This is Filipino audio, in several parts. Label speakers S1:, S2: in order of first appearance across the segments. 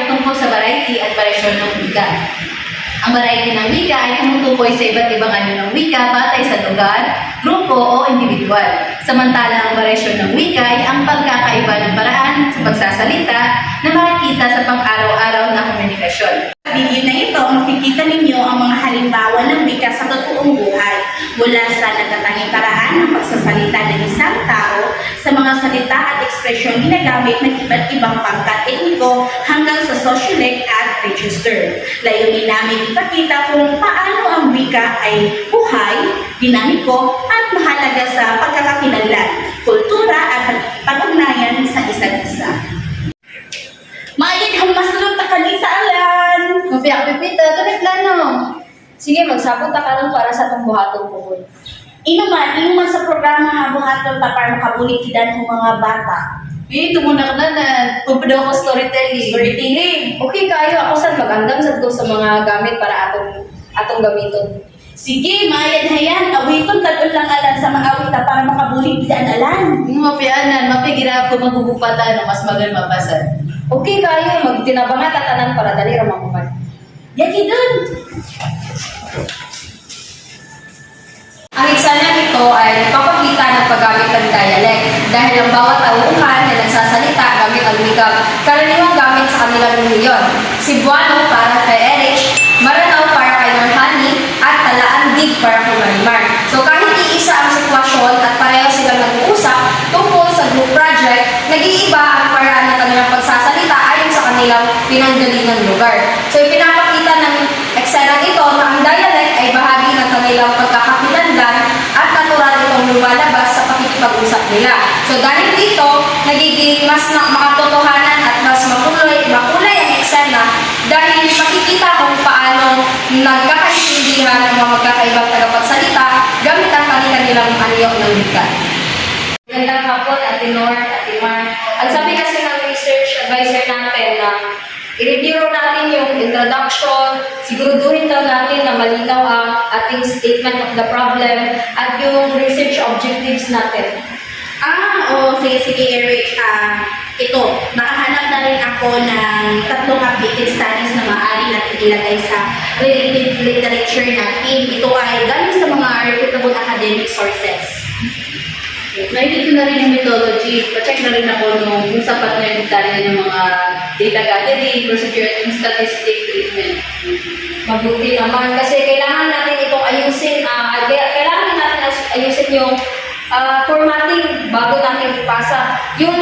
S1: ay tungkol sa variety at variasyon ng wika. Ang variety ng wika ay tumutukoy sa iba't ibang anyo ng wika batay sa lugar, grupo o individual. Samantala, ang variasyon ng wika ay ang pagkakaiba ng paraan sa pagsasalita na makikita sa pang-araw-araw na komunikasyon.
S2: Sa video na ito, makikita ninyo ang mga halimbawa ng wika sa totoong buhay, mula sa natatanging paraan ng pagsasalita ng isang tao sa mga salita at ekspresyon ginagamit ng iba't ibang pangkat etniko hanggang sa sociolect at register. Layunin namin ipakita kung paano ang wika ay buhay, dinamiko at mahalaga sa pagkakakilanlan, kultura at pag-ugnayan sa isa't isa. Maayag masulot ta kanisa alan.
S1: Mapiyak pipita, ito may plano.
S3: Sige, magsabot ta karon para sa itong buhatong puhon.
S2: Inuman sa programa habang-hatol ta para makabulit kidan ng mga bata.
S1: Ito muna ka na, pupadaw ko storytelling.
S2: Storytelling.
S3: Okay kayo, ako saan mag-andam sa sa mga gamit para atong gamiton.
S2: Sige, maayad hayan. Awiton tadol lang alan sa mga awit ta para makabulit kidan alan.
S1: Yung mapianan, mapigirap ko magugupatan na mas magal mapasan.
S3: Okay kayo, magtinabangan tatanan para dali ra mamuman.
S2: Yaki dun.
S3: Ang eksena nito ay nagpapakita ng paggamit ng dialect dahil ang bawat tauhan na nagsasalita gamit ang wika karaniwang gamit sa kanilang rehiyon. Cebuano para kay Erich, Maranao para kay Norhani, at Talaandig para kay Marimar. So kahit iisa ang sitwasyon at pareho silang nag-uusap tungkol sa group project, nag-iiba ang paraan ng kanilang pagsasalita ayon sa kanilang pinanggalingang lugar. So ipinapakita ng eksena ito na ang dialect ay bahagi ng kanilang pagkakakilanlan at natural itong lumalabas sa pakikipag-usap nila. So dahil dito, nagiging mas makatotohanan at mas makulay ang eksena dahil makikita kung paano nagkakaintindihan ng mga magkakaibang tagapagsalita gamit ang kanilang anyo ng wika. Magandang hapon, Ate Nor, Ate Mar. Ang sabi kasi ng research advisor natin na i-review natin yung introduction, siguraduhin daw natin na malinaw ang ating statement of the problem at yung research objectives natin.
S2: Sige, Eric. Ito, nakahanap na rin ako ng tatlong updated studies na maaari natin ilagay sa related literature natin. Ito ay galing sa mga reputable academic sources.
S1: Nakikita na rin yung methodology. Pa-check na rin ako kung sapat na yung detalye ng mga data gathering, procedure, and statistic treatment.
S3: Mabuti naman kasi kailangan natin itong ayusin, kailangan natin ayusin yung formatting bago natin ipasa. Yung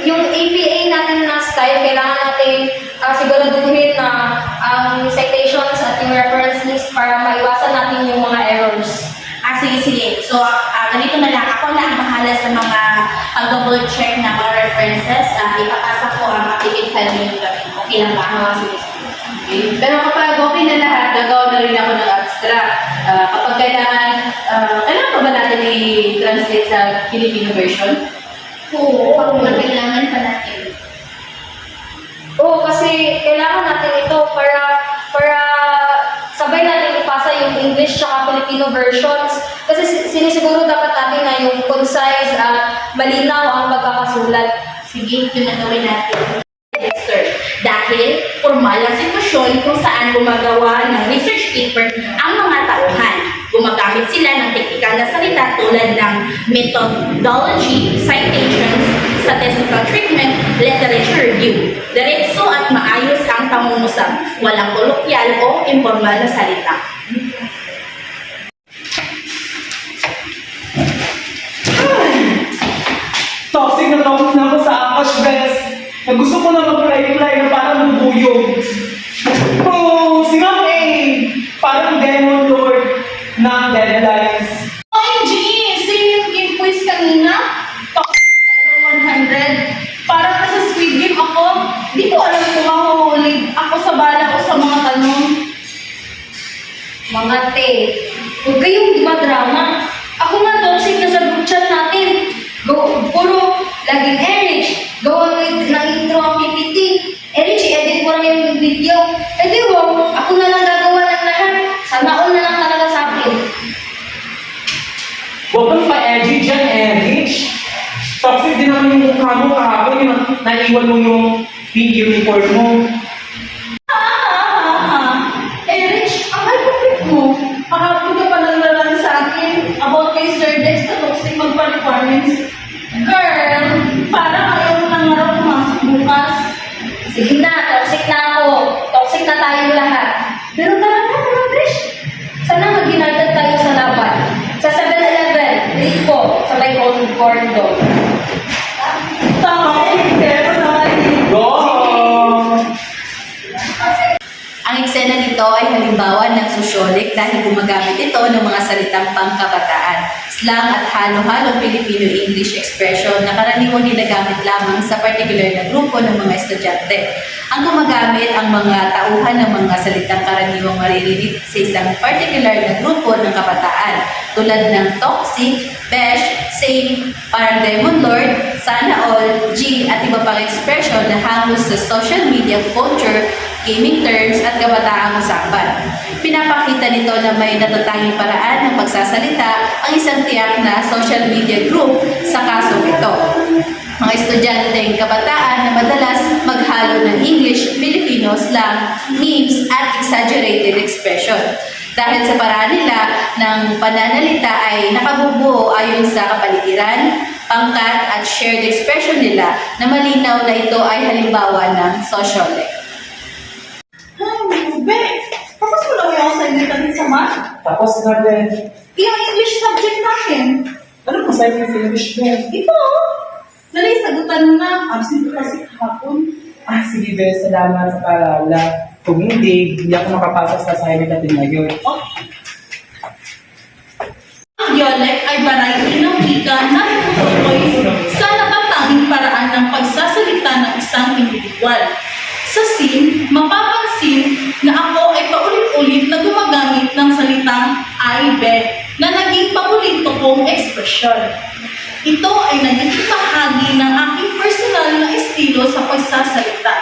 S3: APA natin na style, kailangan natin siguraduhin na ang citations at yung reference list para maiwasan natin yung mga errors.
S2: Sige. So, ganito na lang. Ako na ang bahala sa mga double check na mga references. Ipapasa ko ang updated file niyo gabi. Okay lang ba? Sige.
S1: Okay. Pero kapag okay na lahat, gagawa na rin ako ng abstract. Kapag kailangan pa ba natin i-translate sa Filipino version?
S2: Oo, kailangan pa natin.
S3: Oo, kasi kailangan natin ito para sabay natin ipasa yung English at Filipino versions. Kasi sinisiguro dapat natin na yung concise at malinaw ang pagkakasulat.
S2: Sige, yun na gawin natin. Register. Dahil formal ang sitwasyon kung saan gumagawa ng research paper ang mga tauhan. Gumagamit sila ng teknikal na salita tulad ng methodology, citations, statistical treatment, literature review. Diretso at maayos ang pangungusap, walang kolokyal o informal na salita.
S4: Toxic na ako sa Akash Best na gusto ko na mag-reply na parang bubuyog. Si Ma'am A, parang demon lord ng deadlines.
S2: OMG! Sino yung game quiz kanina? Toxic level 100. Parang nasa Squid Game ako. Di ko alam kung mahuhuli ako sa bala ko sa mga tanong.
S3: Mga te, huwag kayong gumadrama. Ako nga toxic na sa group chat natin. Puro laging Erich. Gawa ng intro ang PPT. Erich, i-edit mo lang yung video. Wow, ako na lang gagawa ng lahat. Sana all na lang talaga sa akin.
S4: Huwag kang pa-edgy dyan, Erich. Toxic din naman yung mukha mo kahapon yung naiwan mo yung video report mo.
S1: Ang eksena nito ay halimbawa ng sociolic dahil gumagamit ito ng mga salitang pangkabataan, slang at halo-halong Filipino-English expression na karaniwang ginagamit lamang sa particular na grupo ng mga estudyante. Ang gumagamit ang mga tauhan ng mga salitang karaniwang maririnig sa isang particular na grupo ng kabataan tulad ng toxic, besh, same, parang Demon Lord, sana all, G at iba pang expression na hangos sa social media culture, gaming terms at kabataang usapan. Pinapakita nito na may natatanging paraan ng pagsasalita ang isang tiyak na social media group sa kasong ito. Mga estudyanteng kabataan na madalas maghalo ng English, Filipino, slang, memes at exaggerated expression. Dahil sa paraan nila ng pananalita ay nakabubuo ayon sa kapaligiran, pangkat at shared expression nila na malinaw na ito ay halimbawa ng sociolic.
S2: Be, tapos mo lang yung assignment natin sa math.
S4: Tapos na din.
S2: Yung English subject natin.
S4: Ano kung sa'yo yung English mo?
S2: Ito, nalay sagutan na. Absent ko kasi kahapon.
S4: Sige, Bel. Salamat sa paalala. Kung hindi ako makapasok sa assignment natin ngayon.
S2: Ang dialect ay variety ng wika na natutukoy sa natatanging paraan ng pagsasalita ng isang individual. Sa scene, mapapansin na ako ay paulit-ulit na gumagamit ng salitang I bet na naging paborito kong ekspresyon. Ito ay naging bahagi ng aking personal na estilo sa pagsasalita.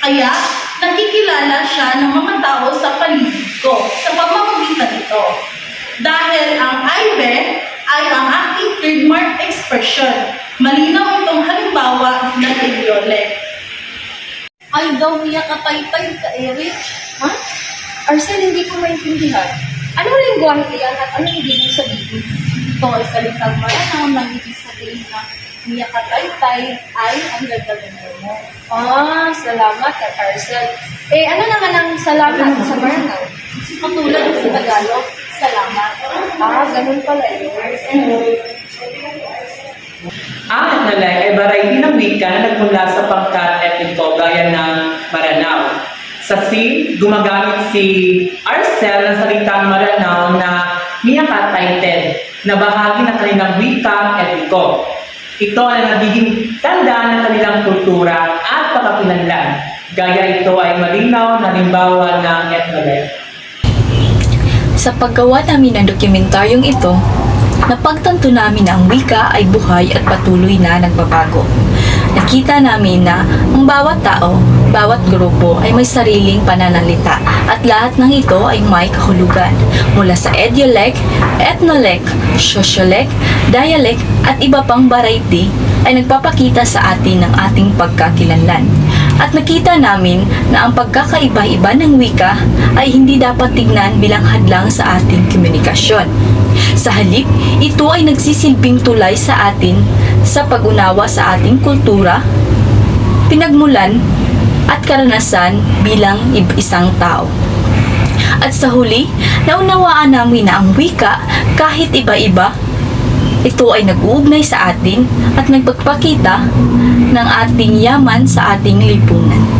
S2: Kaya, nakikilala siya ng mga tao sa paligid ko sa pamamagitan nito. Dahil ang I bet ay ang aking trademark expression. Malinaw itong halimbawa ng idiolect.
S3: Ay daw niya kataytay ka, Eric. Ha? Arcel, hindi ko maintindihan. Anong lingwahe yan at anong ibig sabihin? Ito ay salitang maranang nang ibig sabihin na niya kataytay ay ang gagawin mo. Ah, salamat at Arcel. Ano naman ang salamat sa maranang? Katulad sa Tagalog, salamat. Ganun pala yun.
S4: Ang etnolek ay variety ng wika na nagmula sa pangkat etniko gaya ng Maranao. Sa scene, gumagamit si Arcel ng salitang Maranao na miyakatayted na bahagi ng kanilang wika etniko. Ito ay nagiging tanda ng kanilang kultura at pagkakilanlan. Gaya ito ay malinaw na halimbawa ng etnolek.
S5: Sa paggawa namin ng dokumentaryong ito, napagtanto namin na ang wika ay buhay at patuloy na nagbabago. Nakita namin na ang bawat tao, bawat grupo ay may sariling pananalita at lahat ng ito ay may kahulugan mula sa idiolect, ethnolect, sociolect, dialect at iba pang variety ay nagpapakita sa atin ng ating pagkakilanlan. At nakita namin na ang pagkakaiba-iba ng wika ay hindi dapat tignan bilang hadlang sa ating komunikasyon. Sa halip, ito ay nagsisilbing tulay sa atin sa pag-unawa sa ating kultura, pinagmulan at karanasan bilang isang tao. At sa huli, naunawaan namin na ang wika kahit iba-iba, ito ay nag-uugnay sa atin at nagpagpakita ng ating yaman sa ating lipunan.